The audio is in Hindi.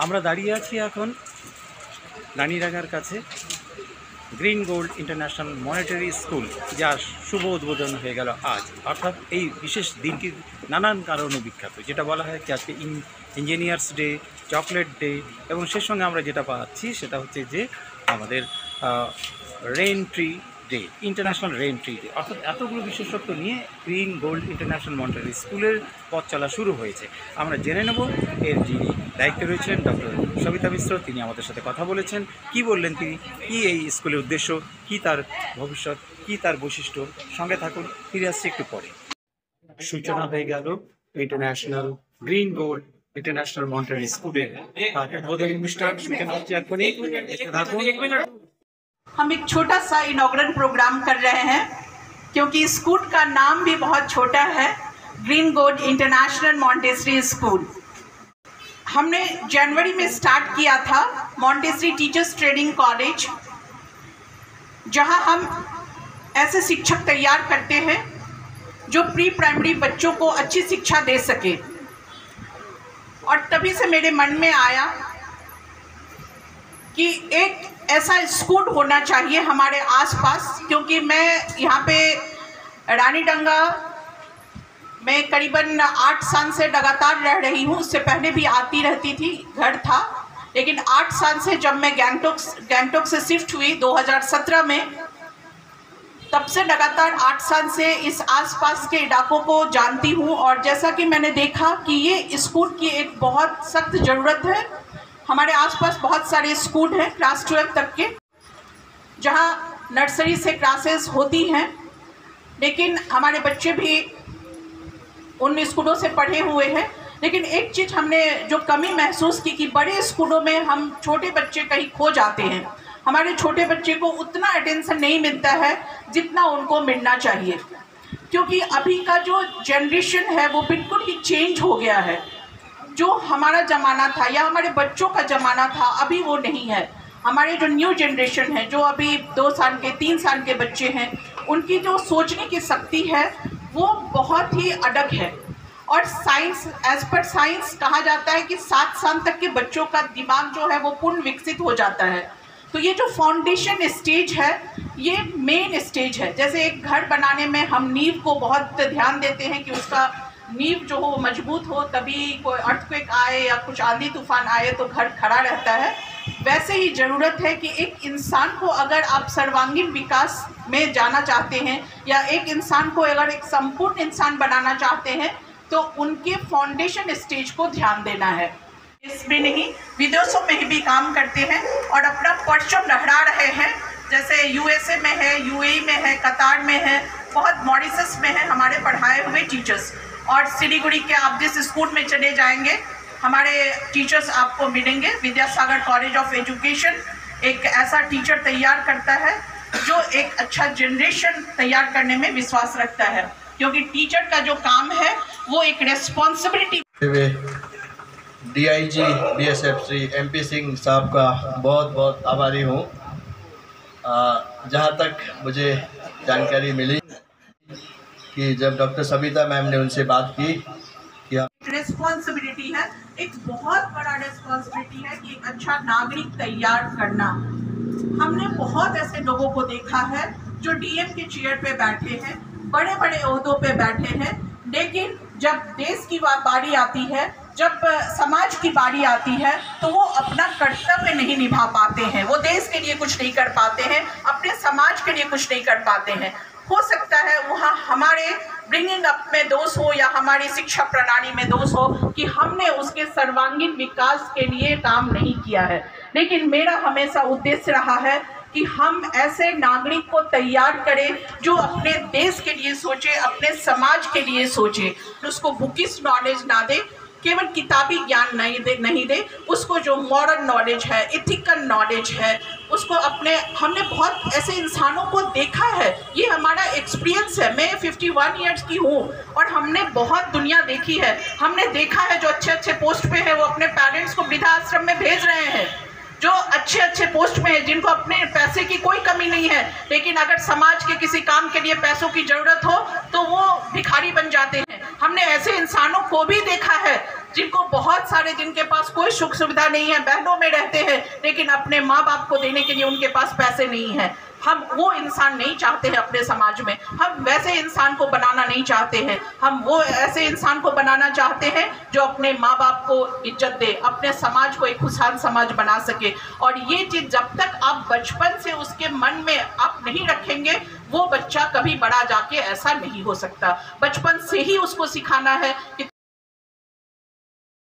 আমরা দাঁড়িয়ে আছি এখন রানীরাঙ্গার কাছে green gold international monetary school, যার শুভ উদ্বোধন হয়ে গেল আজ। অর্থাৎ এই বিশেষ দিনটির নানান কারণে বিখ্যাত, যেটা বলা হয় কি আজকে ইঞ্জিনিয়ার্স ডে, চকলেট ডে, এবং সে সঙ্গে আমরা যেটা পাচ্ছি সেটা হচ্ছে যে আমাদের rain tree day, international rain tree day. অর্থাৎ এতগুলো বিশেষত্ব নিয়ে গ্রিন গোল্ড ইন্টারন্যাশনাল মনিটারি স্কুলের পথ চলা শুরু হয়েছে। আমরা জেনে নেব এর যিনি দায়িত্বে রয়েছেন ডক্টর সবিতা মিশ্র, তিনি আমাদের সাথে কথা বলেছেন। কি বললেন তিনি, কি এই স্কুলের উদ্দেশ্য, কি তার ভবিষ্যৎ, কি তার বৈশিষ্ট্য। সঙ্গে থাকুন, ফিরে আসছি একটু পরে। সূচনা হয়ে গেল international green gold international monetary school हम एक छोटा सा इनॉग्रेशन प्रोग्राम कर रहे हैं, क्योंकि स्कूल का नाम भी बहुत छोटा है, green gold international Montessori school. हमने जनवरी में स्टार्ट किया था मॉन्टेसरी टीचर्स ट्रेनिंग कॉलेज, जहां हम ऐसे शिक्षक तैयार करते हैं जो प्री प्राइमरी बच्चों को अच्छी शिक्षा दे सके। और तभी से मेरे मन में आया कि एक ऐसा स्कूल होना चाहिए हमारे आसपास, क्योंकि मैं यहाँ पे रानीडंगा में करीबन 8 साल से लगातार रह रही हूँ। उससे पहले भी आती रहती थी, घर था। लेकिन 8 साल से जब मैं गैंगटॉक से शिफ्ट हुई 2017 में, तब से लगातार 8 साल से इस आसपास के इलाकों को जानती हूँ। और जैसा कि मैंने देखा कि ये स्कूल की एक बहुत सख्त ज़रूरत है। हमारे आसपास बहुत सारे स्कूल हैं क्लास 12 तक के, जहाँ नर्सरी से क्लासेस होती हैं, लेकिन हमारे बच्चे भी उन स्कूलों से पढ़े हुए हैं। लेकिन एक चीज़ हमने जो कमी महसूस की कि बड़े स्कूलों में हम छोटे बच्चे कहीं खो जाते हैं। हमारे छोटे बच्चे को उतना अटेंशन नहीं मिलता है जितना उनको मिलना चाहिए, क्योंकि अभी का जो जनरेशन है वो बिल्कुल ही चेंज हो गया है। जो हमारा ज़माना था या हमारे बच्चों का ज़माना था, अभी वो नहीं है। हमारे जो न्यू जनरेशन है, जो अभी 2 साल के 3 साल के बच्चे हैं, उनकी जो सोचने की शक्ति है वो बहुत ही अलग है। और साइंस, एज पर साइंस कहा जाता है कि 7 साल तक के बच्चों का दिमाग जो है वो पूर्ण विकसित हो जाता है। तो ये जो फाउंडेशन स्टेज है, ये मेन स्टेज है। जैसे एक घर बनाने में हम नींव को बहुत ध्यान देते हैं कि उसका नींव जो हो मजबूत हो, तभी कोई अर्थक्वेक आए या कुछ आंधी तूफान आए तो घर खड़ा रहता है। वैसे ही ज़रूरत है कि एक इंसान को अगर आप सर्वांगीण विकास में जाना चाहते हैं या एक इंसान को अगर एक संपूर्ण इंसान बनाना चाहते हैं, तो उनके फाउंडेशन स्टेज को ध्यान देना है। इसमें नहीं, विदेशों में भी काम करते हैं और अपना परचम लहरा रहे हैं। जैसे USA में है, UAE में है, कतार में है, बहुत मॉरिशस में है हमारे पढ़ाए हुए टीचर्स। और सिलीगुड़ी के आप जिस स्कूल में चले जाएंगे, हमारे टीचर्स आपको मिलेंगे। विद्यासागर कॉलेज ऑफ एजुकेशन एक ऐसा टीचर तैयार करता है जो एक अच्छा जनरेशन तैयार करने में विश्वास रखता है, क्योंकि टीचर का जो काम है वो एक responsibility. DIG BSF Shri MP Singh साहब का बहुत बहुत आभारी हूँ। जहाँ तक मुझे जानकारी मिली कि जब डॉक्टर सबिता मैम ने उनसे बात की कि रेस्पॉन्सिबिलिटी है, एक बहुत बड़ा रेस्पॉन्सिबिलिटी है कि एक अच्छा नागरिक तैयार करना। हमने बहुत ऐसे लोगों को देखा है जो DM के चेयर पे बैठे हैं, बड़े बड़े ओहदों पे बैठे हैं, लेकिन जब देश की बारी आती है, जब समाज की बारी आती है, तो वो अपना कर्तव्य नहीं निभा पाते हैं। वो देश के लिए कुछ नहीं कर पाते हैं, अपने समाज के लिए कुछ नहीं कर पाते हैं। हो सकता है वहाँ हमारे ब्रिंगिंग अप में दोष हो या हमारी शिक्षा प्रणाली में दोष हो कि हमने उसके सर्वांगीण विकास के लिए काम नहीं किया है। लेकिन मेरा हमेशा उद्देश्य रहा है कि हम ऐसे नागरिक को तैयार करें जो अपने देश के लिए सोचे, अपने समाज के लिए सोचे। उसको बुकिश नॉलेज ना दे, केवल किताबी ज्ञान नहीं दे, उसको जो मॉरल नॉलेज है, इथिकल नॉलेज है, उसको अपने, हमने बहुत ऐसे इंसानों को देखा है। ये हमारा एक्सपीरियंस है। मैं 51 ईयर्स की हूँ और हमने बहुत दुनिया देखी है। हमने देखा है जो अच्छे अच्छे पोस्ट पे है वो अपने पेरेंट्स को वृद्धाश्रम में भेज रहे हैं। जो अच्छे अच्छे पोस्ट में है, जिनको अपने पैसे की कोई कमी नहीं है, लेकिन अगर समाज के किसी काम के लिए पैसों की जरूरत हो तो वो भिखारी बन जाते हैं। हमने ऐसे इंसानों को भी देखा है जिनको बहुत सारे, जिनके पास कोई सुख सुविधा नहीं है, बहनों में रहते हैं, लेकिन अपने माँ बाप को देने के लिए उनके पास पैसे नहीं है। हम वो इंसान नहीं चाहते हैं अपने समाज में, हम वैसे इंसान को बनाना नहीं चाहते हैं। हम वो ऐसे इंसान को बनाना चाहते हैं जो अपने माँ बाप को इज्जत दे, अपने समाज को एक खुशहाल समाज बना सके। और ये चीज़ जब तक आप बचपन से उसके मन में आप नहीं रखेंगे, वो बच्चा कभी बड़ा जाके ऐसा नहीं हो सकता। बचपन से ही उसको सिखाना है कि